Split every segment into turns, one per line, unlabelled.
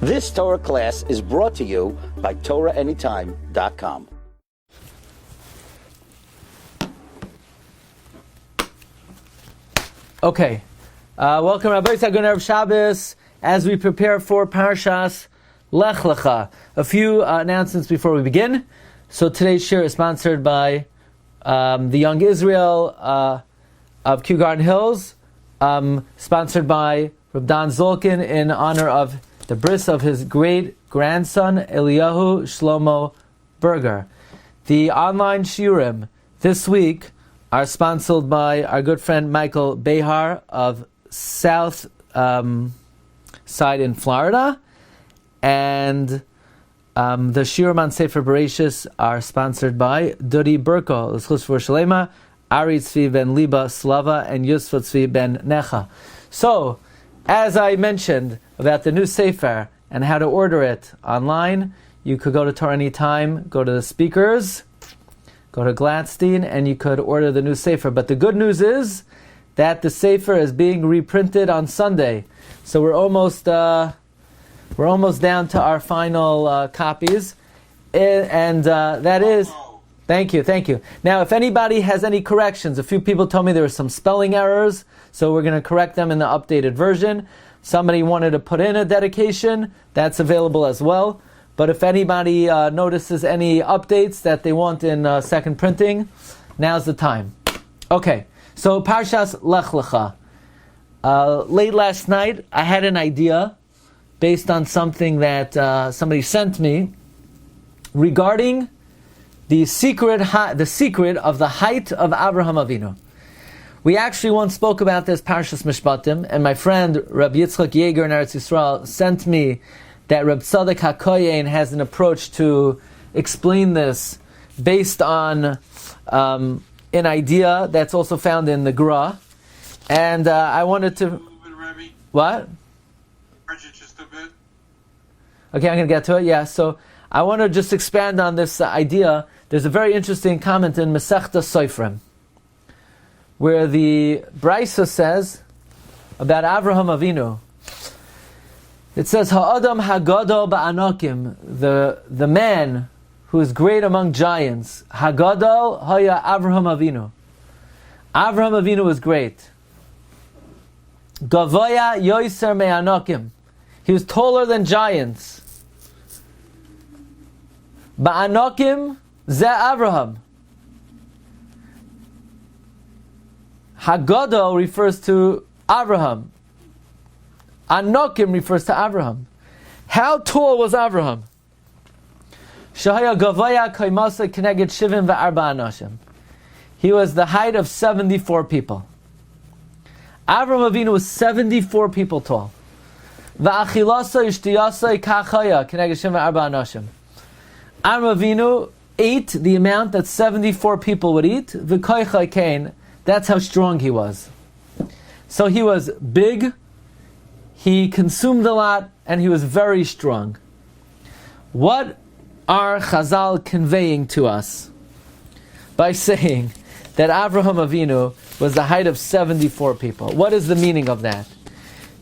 This Torah class is brought to you by TorahAnytime.com.
Okay, welcome Rabbi Sagun Shabbos as we prepare for Parshas Lech Lecha. A few announcements before we begin. So today's Shiur is sponsored by the Young Israel of Kew Garden Hills, sponsored by Rabbi Dan Zolkin in honor of the bris of his great-grandson, Eliyahu Shlomo Berger. The online shiurim this week are sponsored by our good friend Michael Behar of South Side in Florida. And the shiurim on Sefer Bereshis are sponsored by Dudi Burko, L'schus for Shalema, Ari Tzvi ben Liba Slava, and Yusfa Tzvi ben Necha. So, as I mentioned about the new Sefer and how to order it online, you could go to TorahAnytime, go to the speakers, go to Glatstein, and you could order the new Sefer. But the good news is that the Sefer is being reprinted on Sunday. So we're almost down to our final copies. And that is... Thank you. Now, if anybody has any corrections, a few people told me there were some spelling errors, so we're going to correct them in the updated version. Somebody wanted to put in a dedication, that's available as well. But if anybody notices any updates that they want in second printing, now's the time. Okay, so Parshas Lech Lecha. Late last night, I had an idea based on something that somebody sent me regarding the secret of the height of Avraham Avinu. We actually once spoke about this Parshas Mishpatim, and my friend Rabbi Yitzchak Yeager in Eretz Yisrael sent me that Reb Tzadok HaKoyen has an approach to explain this based on an idea that's also found in the Gra. And I wanted to... What?
Just a bit.
Okay, I'm going to get to it. Yeah, so I want to just expand on this idea. There's a very interesting comment in Masechta Sofrim, where the Brisa says about Avraham Avinu. It says, Ha'adam hagadol ba'anokim, the man who is great among giants. Hagadol haya Avraham Avinu. Avraham Avinu was great. Gavoya yoiser me'anokim. He was taller than giants. Ba'anokim ze Avraham. Hagadol refers to Avraham. Anokim refers to Avraham. How tall was Avraham? Shahaya gavaya kaimasa keneged shivim ve'arba anashim. He was the height of 74 people. Avraham Avinu was 74 people tall. Va'achilasa ishtiyasa kachaya keneged shivim ve'arba anashim. Avraham Avinu ate the amount that 74 people would eat. V'koicha kain. That's how strong he was. So he was big, he consumed a lot, and he was very strong. What are Chazal conveying to us by saying that Avraham Avinu was the height of 74 people? What is the meaning of that?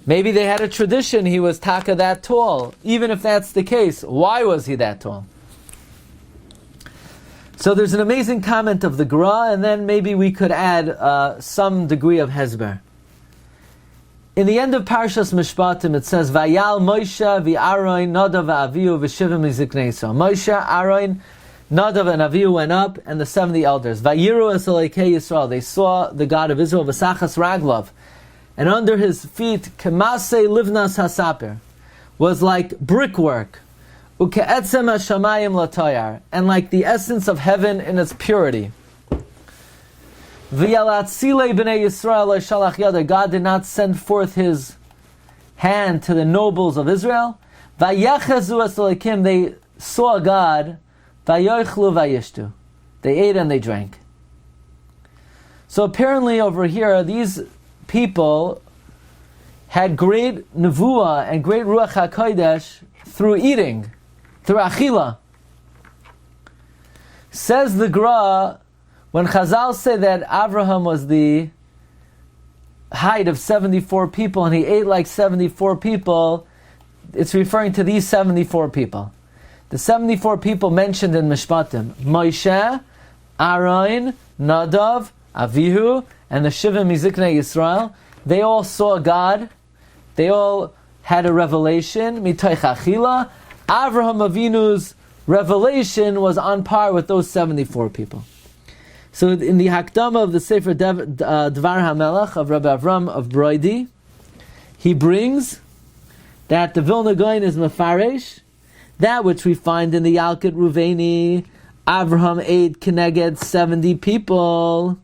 Maybe they had a tradition he was taka that tall. Even if that's the case, why was he that tall? So there's an amazing comment of the Gra, and then maybe we could add some degree of hezber. In the end of Parshas Mishpatim, it says, Vayal Moshe v'Aaron Nadav v'Avihu v'shivim mizikneso. Moshe, Aaron, Nadav, and Avihu went up, and the 70 elders. Vayiru es Elokei Yisrael. They saw the God of Israel, v'sachas raglav. And under his feet, Kemase livnas hasaper, was like brickwork. Uke'etzem hashamayim latayar, and like the essence of heaven in its purity. V'yalatzile b'nei Yisrael shalach yada. God did not send forth His hand to the nobles of Israel. Vayechezu es Elokim. They saw God. Vayochlu vayishtu. They ate and they drank. So apparently over here, these people had great nevuah and great ruach hakodesh through eating, through achila. Says the Gra, when Chazal say that Avraham was the height of 74 people and he ate like 74 people, it's referring to these 74 people. The 74 people mentioned in Mishpatim, Moshe, Aaron, Nadav, Avihu, and the Shivim Miziknei Yisrael, they all saw God. They all had a revelation, Mitoich Achila. Avraham Avinu's revelation was on par with those 74 people. So in the Hakdama of the Sefer Dvar HaMelech of Rabbi Avraham of Broidi, he brings that the Vilna Gaon is Mefaresh, that which we find in the Yalkut Ruveni, Avraham ate Keneged 70 people.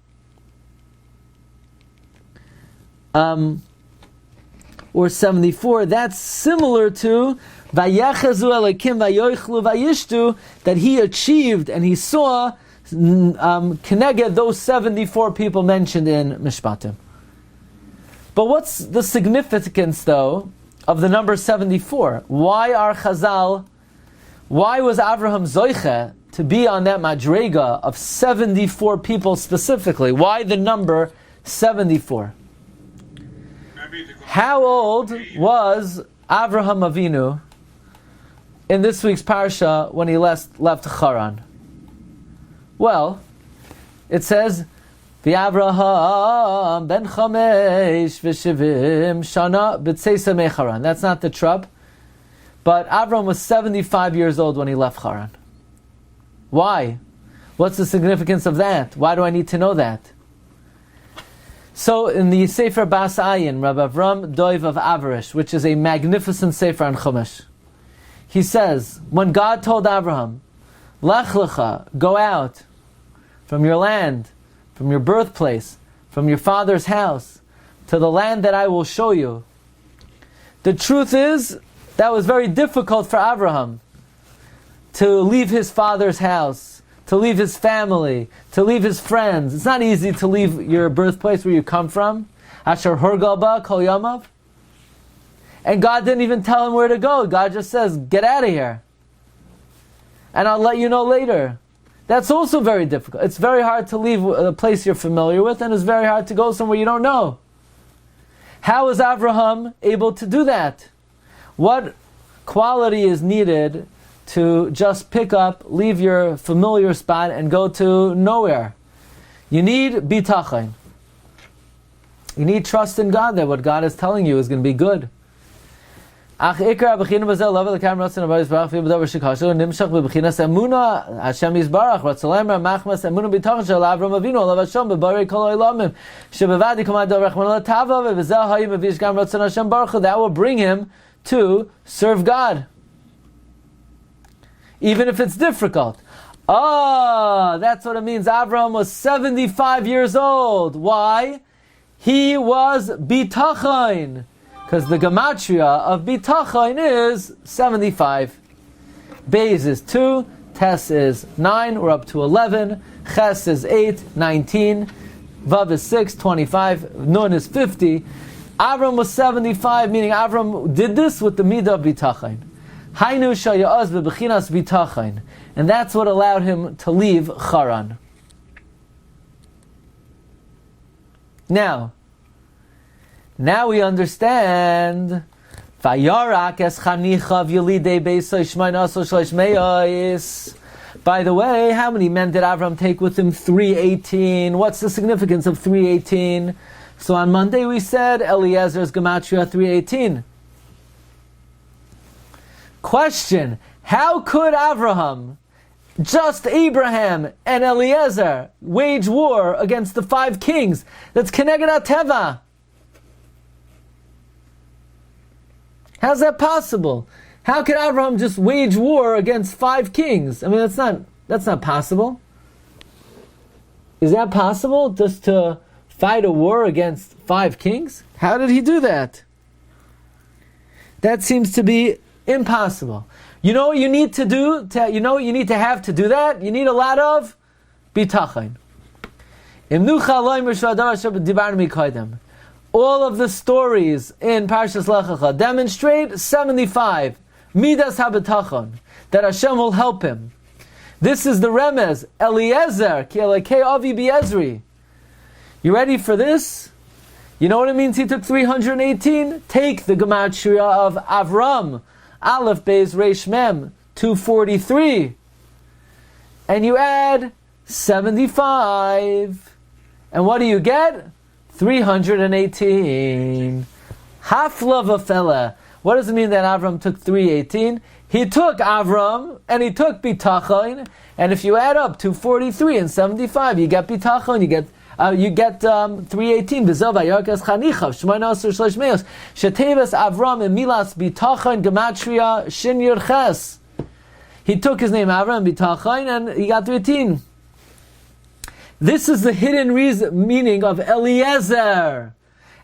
Or 74, that's similar to Vayechazu Elokim Vayoichlu Vayishtu, that he achieved and he saw Keneged those 74 people mentioned in Mishpatim. But what's the significance, though, of the number 74? Why was Avraham Zoiche to be on that Madrega of 74 people specifically? Why the number 74? How old was Avraham Avinu in this week's Parsha when he left Haran? Well, it says, V'Avraham ben Chamesh v'Shivim Shana b'Tzeisa me'Charan. That's not the trub. But Avraham was 75 years old when he left Haran. Why? What's the significance of that? Why do I need to know that? So in the Sefer Bas Ayin, Rabbi Avraham Doiv of Avarish, which is a magnificent Sefer on Chumash, he says, when God told Avraham, Lech Lecha, go out from your land, from your birthplace, from your father's house, to the land that I will show you. The truth is, that was very difficult for Avraham to leave his father's house, to leave his family, to leave his friends. It's not easy to leave your birthplace where you come from. Asher Hurgalba Kol Yamav. And God didn't even tell him where to go. God just says, get out of here. And I'll let you know later. That's also very difficult. It's very hard to leave a place you're familiar with, and it's very hard to go somewhere you don't know. How is Avraham able to do that? What quality is needed to just pick up, leave your familiar spot, and go to nowhere? You need bitachon. You need trust in God that what God is telling you is going to be good. Ach ikar b'china b'zel love l'kam ratzon abayis barach v'yibadav v'shikashu nimshach b'chinas emuna Hashem yisbarach ratzolem ramachmas emuna b'tachon shel Avraham Avinu olav Hashem b'barei kol olamim shebevadi kumad dov rachman l'tava v'v'zel hayim v'vish gam ratzon Hashem baruch hu. That will bring him to serve God, even if it's difficult. That's what it means. Avraham was 75 years old. Why? He was bitachon. Because the gematria of bitachon is 75. Beis is 2, Tes is 9, we're up to 11, Ches is 8, 19, Vav is 6, 25, Nun is 50. Avram was 75, meaning Avram did this with the midah of bitachon. Hainu shayaz bebechinas bitachon. And that's what allowed him to leave Haran. Now we understand. Vayarak es chanichav yelidei beisay shmainaso shlesh meyos. By the way, how many men did Avram take with him? 318. What's the significance of 318? So on Monday we said Eliezer's gematria 318. Question: how could Avraham, just Abraham and Eliezer, wage war against the 5 kings? That's Keneged HaTeva. How's that possible? How could Avraham just wage war against 5 kings? I mean, that's not possible. Is that possible, just to fight a war against 5 kings? How did he do that? That seems to be impossible. You know what you need to do? You know what you need to have to do that? You need a lot of bitachon. All of the stories in Parshas Lecha demonstrate 75 midas habitachon, that Hashem will help him. This is the remez, Eliezer ki elokei avi bi'ezri. You ready for this? You know what it means he took 318? Take the gematria of Avram. Aleph Beis Reish Mem, 243. And you add 75. And what do you get? 318. Hafla v'fela. What does it mean that Avram took 318? He took Avram, and he took Bitachon, and if you add up 243 and 75, you get Bitachon, you get 318. B'zov vayarkas chanichav, shmoina asur shlosh meos, shetevas Avram and milas Bitachon gematria shin yud ches. He took his name Avram Bitachon, and he got 318. This is the hidden meaning of Eliezer.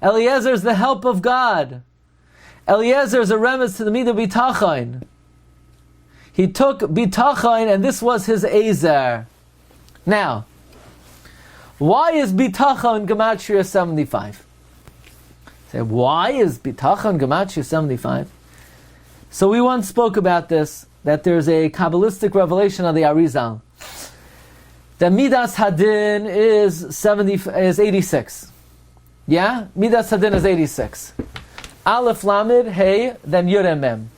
Eliezer is the help of God. Eliezer is a remez to the midah Bitachon. He took Bitachon, and this was his Ezer. Now, why is Bitachon Gematria 75? Say, why is Bitachon Gematria 75? So we once spoke about this, that there's a Kabbalistic revelation of the Arizal. That Midas Hadin is 86. Yeah? Midas Hadin is 86. Aleph Lamed, Hey, then Yud Mem.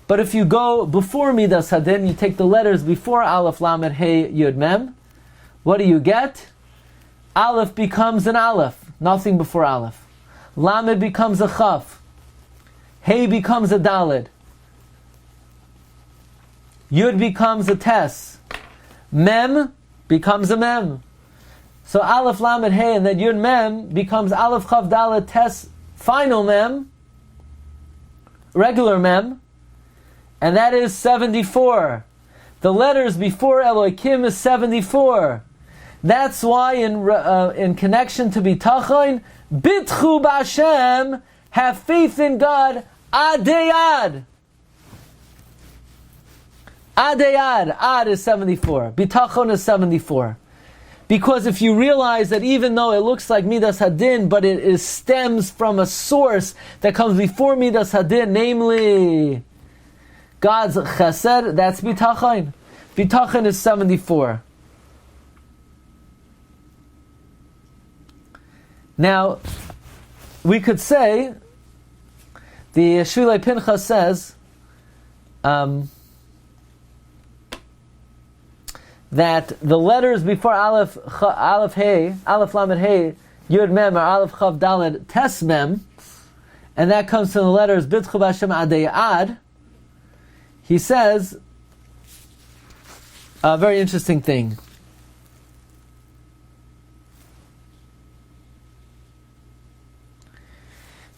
But if you go before Midas Hadin, you take the letters before Aleph Lamed, Hey, Yud Mem, what do you get? Aleph becomes an Aleph, nothing before Aleph. Lamed becomes a Chaf. Hey becomes a Daled. Yud becomes a Tes. Mem becomes a Mem. So Aleph Lamed Hey and then Yud Mem becomes Aleph Chav Daled Tes final Mem, regular Mem, and that is 74. The letters before Elohim is 74. That's why in connection to Bitachon, Bitchu B'Hashem, have faith in God, Adeyad. Adeyad, Ad is 74. Bitachon is 74. Because if you realize that even though it looks like Midas Hadin, but it stems from a source that comes before Midas Hadin, namely God's Chesed, that's Bitachon. Bitachon is 74. Now, we could say, the Shulei Pinchas says, that the letters before Aleph Hey, Aleph Lamed Hey, Yud Mem, or Aleph Chav Daled Tes Mem, and that comes from the letters Bitchu B'Hashem Adei Ad. He says a very interesting thing.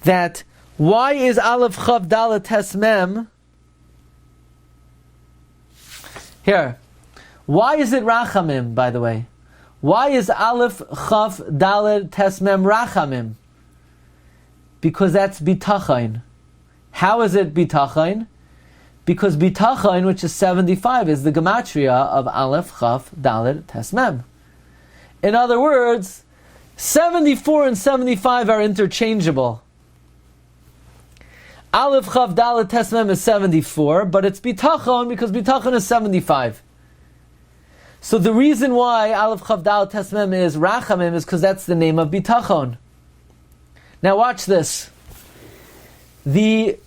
That why is Aleph Chav Daled Tes Mem here? Why is it Rachamim, by the way? Why is Aleph Chav Daled Tes Mem Rachamim? Because that's Bitachon. How is it Bitachon? Because Bitachon, which is 75, is the gematria of Aleph Chav Daled Tes Mem. In other words, 74 and 75 are interchangeable. Aleph Chav Daled Tes Mem is 74, but it's Bitachon because Bitachon is 75. So the reason why Aleph Chav Daled Tes Mem is Rachamim is because that's the name of Bitachon. Now watch this. The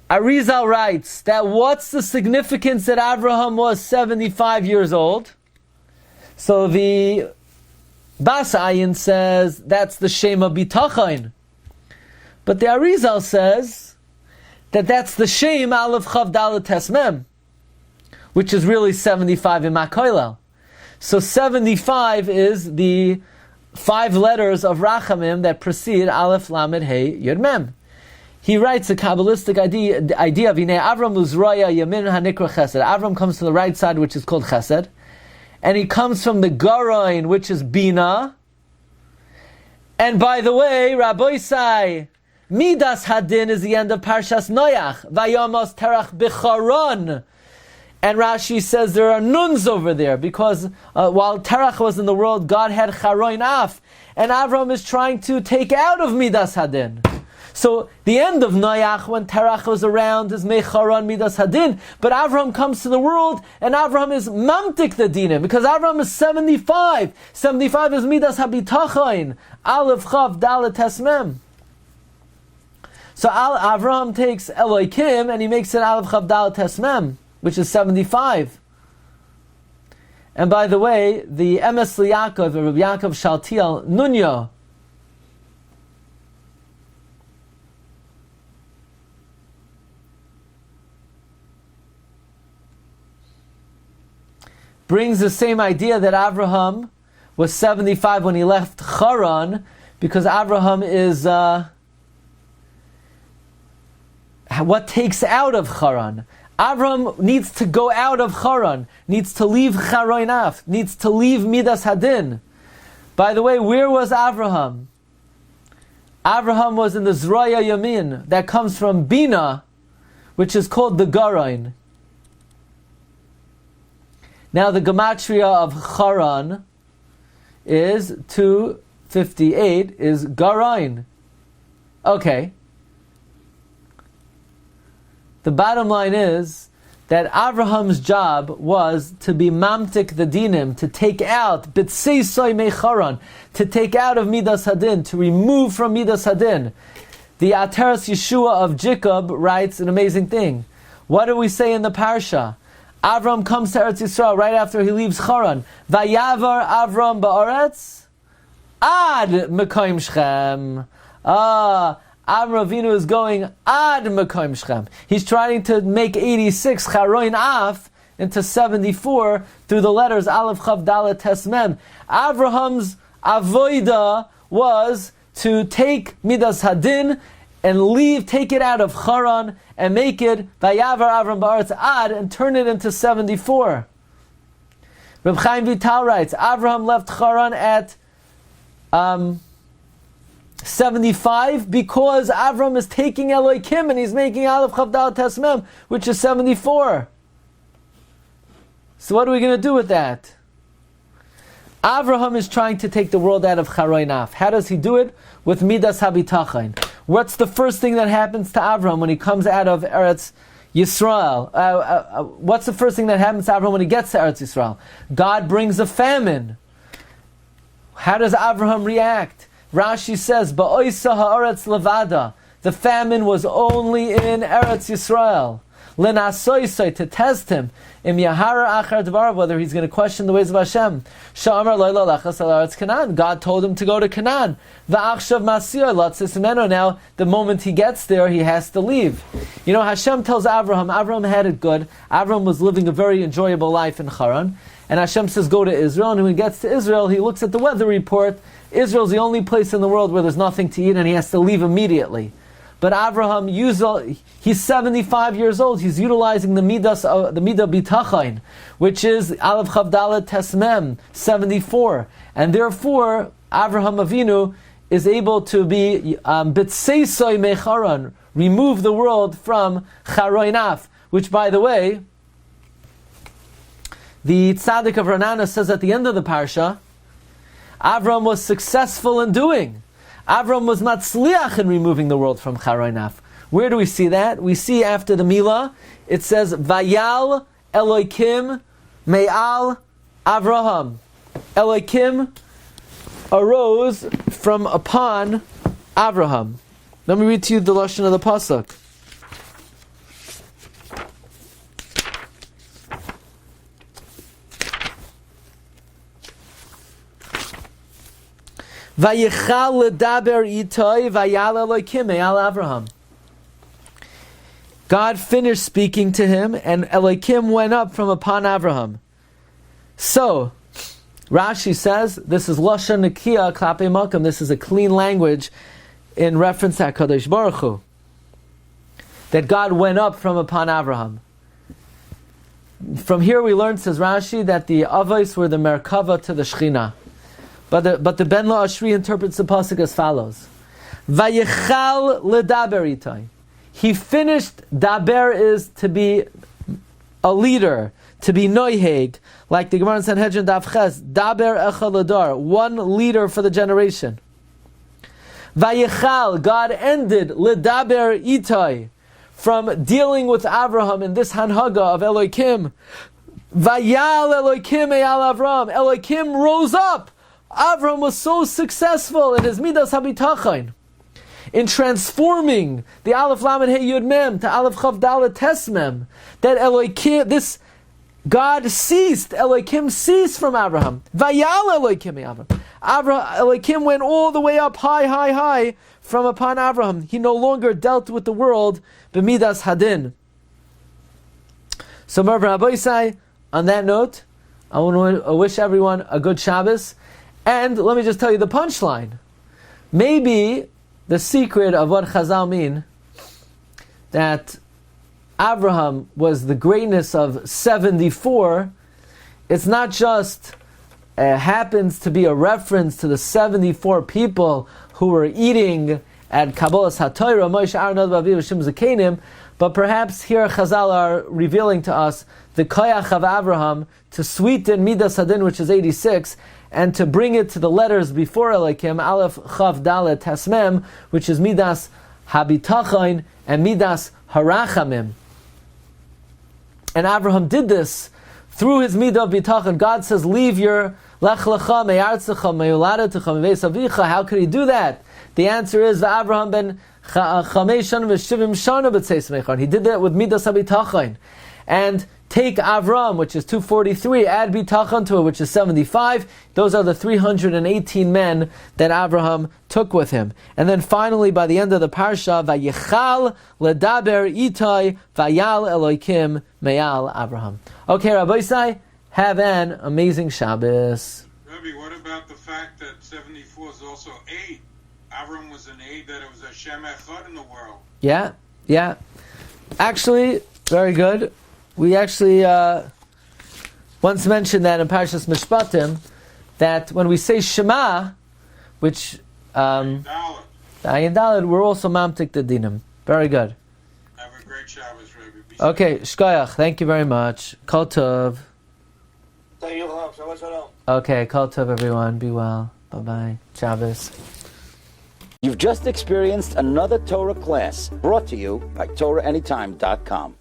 Arizal writes that what's the significance that Avraham was 75 years old? So the Bas Ayin says that's the Shema Bitachon. But the Arizal says that that's the Shema Aleph Chav Daled Tes Mem, which is really 75 in Makoilel. So 75 is the 5 letters of Rachamim that precede Aleph Lamed Hey Yud Mem. He writes a Kabbalistic idea of Vinei Avram Uzraya Yamin HaNikra Chesed. Avram comes to the right side, which is called Chesed, and he comes from the Garoin, which is Bina. And by the way, Rabbi Sai, Midas Hadin is the end of Parshas Noach. Vayamos Terach B'charon. And Rashi says there are nuns over there because while Terach was in the world, God had Charoin Af. And Avram is trying to take out of Midas Hadin. So the end of Noach, when Terach was around, is Mecharon Midas Hadin. But Avram comes to the world, and Avram is Mamtik the Dinim, because Avram is 75. 75 is Midas Habitachon, Aleph Chav Daled Tes Mem. So Avraham takes Elohim and he makes it Aleph Chav Dalet Tes Mem, which is 75. And by the way, the Emes Liyaakov of Rabbi Yaakov Shaltiel Nunya brings the same idea that Avraham was 75 when he left Haran, because Avraham is what takes out of Haran. Avraham needs to go out of Haran, needs to leave Charoinaf, needs to leave Midas Hadin. By the way, where was Avraham? Avraham was in the Zroya Yamin, that comes from Bina, which is called the Garain. Now the gematria of Haran is 258, is Garain. Okay. The bottom line is that Avraham's job was to be mamtik the dinim, to take out b'tzei soy mecharan, to take out of midas hadin, to remove from midas hadin. The Ateres Yeshua of Jacob writes an amazing thing. What do we say in the Parsha? Avram comes to Eretz Yisrael right after he leaves Haran. Vayavar Avram ba'aretz ad Mekayim Shechem. Avraham Avinu is going ad Mekayim Shechem. He's trying to make 86 Charoin Af into 74 through the letters Aleph Chav Dalet Tes Mem. Avraham's avoida was to take Midas Hadin and take it out of Haran and make it Vayavar Avram Ba'aretz Ad and turn it into 74. Reb Chaim Vital writes, Avraham left Haran at 75 because Avram is taking Elohim and he's making Aleph Chav Dalet Tes Mem, which is 74. So what are we going to do with that? Avraham is trying to take the world out of Charoinaf. How does he do it? With Midas Habitachin. What's the first thing that happens to Avraham when he comes out of Eretz Yisrael? What's the first thing that happens to Avraham when he gets to Eretz Yisrael? God brings a famine. How does Avraham react? Rashi says, Ba'oisa ha'aretz levada. The famine was only in Eretz Yisrael. Lenasoisoi, to test him. Im yahara achar dvarav, whether he's going to question the ways of Hashem. Sha'amar lo'ila lechas al aretz Canaan. God told him to go to Canaan. Va'achshav masiyah latzis meno. Now, the moment he gets there, he has to leave. You know, Hashem tells Avraham had it good. Avraham was living a very enjoyable life in Haran. And Hashem says, go to Israel. And when he gets to Israel, he looks at the weather report. Israel's the only place in the world where there's nothing to eat, and he has to leave immediately. But Avraham, he's 75 years old. He's utilizing the midah bitachin, which is Aleph Chav Dalet Tes Mem, 74. And therefore, Avraham Avinu is able to be b'tseisoi mecharan, remove the world from Charoinaf, which, by the way, the tzaddik of Ranana says at the end of the Parsha, Avram was successful in doing. Avram was matzliach in removing the world from Charoinaf. Where do we see that? We see after the Milah, it says, Vayal Elohim Me'al Avraham. Elohim arose from upon Avraham. Let me read to you the lashon of the pasuk. Vayichal ledaber itoi vayal Elohim me'al Avraham. God finished speaking to him, and Elohim went up from upon Avraham. So, Rashi says, this is Lashon Nekiya Klapei Makam. This is a clean language in reference to HaKadosh Baruch Hu. That God went up from upon Avraham. From here we learn, says Rashi, that the Avos were the Merkava to the Shechina. But the Ben Lo Ashri interprets the pasuk as follows: Vayichal ledaber itai. He finished. Daber is to be a leader, to be noiheg, like the Gemara in Sanhedrin Daf Ches. Daber echad ladar, one leader for the generation. Vayichal, God ended ledaber itai, from dealing with Avraham in this hanhaga of Elohim. Vayal Elohim eyal Avram. Elohim rose up. Avraham was so successful in his midas habitachin. in transforming the Aleph Lamed Hey Yud Mem to Aleph Chav Dalet Tes Mem, that Elohim, this God ceased, Elohim ceased from Avraham. Vayal Elohim Avraham. Elohim went all the way up high from upon Avraham. He no longer dealt with the world b'midas hadin. So Rabbi, on that note, I want to wish everyone a good Shabbos. And let me just tell you the punchline. Maybe the secret of what Chazal mean, that Avraham was the greatness of 74, it's not just happens to be a reference to the 74 people who were eating at Kabbalas HaTorah, Moshe, Aaron, Nadav, Aviv, Shimon, Zakenim, but perhaps here Chazal are revealing to us the koyach of Avraham to sweeten Midas Hadin, which is 86, and to bring it to the letters before Elohim, Aleph, Chav, Dalet, Tasmem, which is Midas Habitachon and Midas Harachamim. And Avraham did this through his Midah of Bitachon. God says, leave your Lech Lecha, Me'artzecha, Me'uladetecha, Me'veis Avicha. How could he do that? The answer is, Avraham ben Chamesh Shana v'Shivim Shana b'Tzeis Mechon. He did that with Midas HaBitachon. And take Avram, which is 243, add Bitachon to it, which is 75. Those are the 318 men that Avraham took with him. And then finally, by the end of the Parsha, Vayichal ledaber itai vayal Elohim meyal Avraham. Okay, Rabbi Isai, have an amazing Shabbos.
Rabbi, what about the fact that 74 is also 8? Avram was an 8, that it was Hashem Echad in the world.
Yeah. Actually, very good. We actually once mentioned that in Parshas Mishpatim, that when we say Shema, which Ayin Daled, we're also Mamtik the Dinim. Very good.
Have a great Shabbos, Rabbi.
Okay, Shkoyach, thank you very much. Kol Tov. Okay, Kol Tov, everyone. Be well. Bye-bye. Shabbos.
You've just experienced another Torah class brought to you by TorahAnytime.com.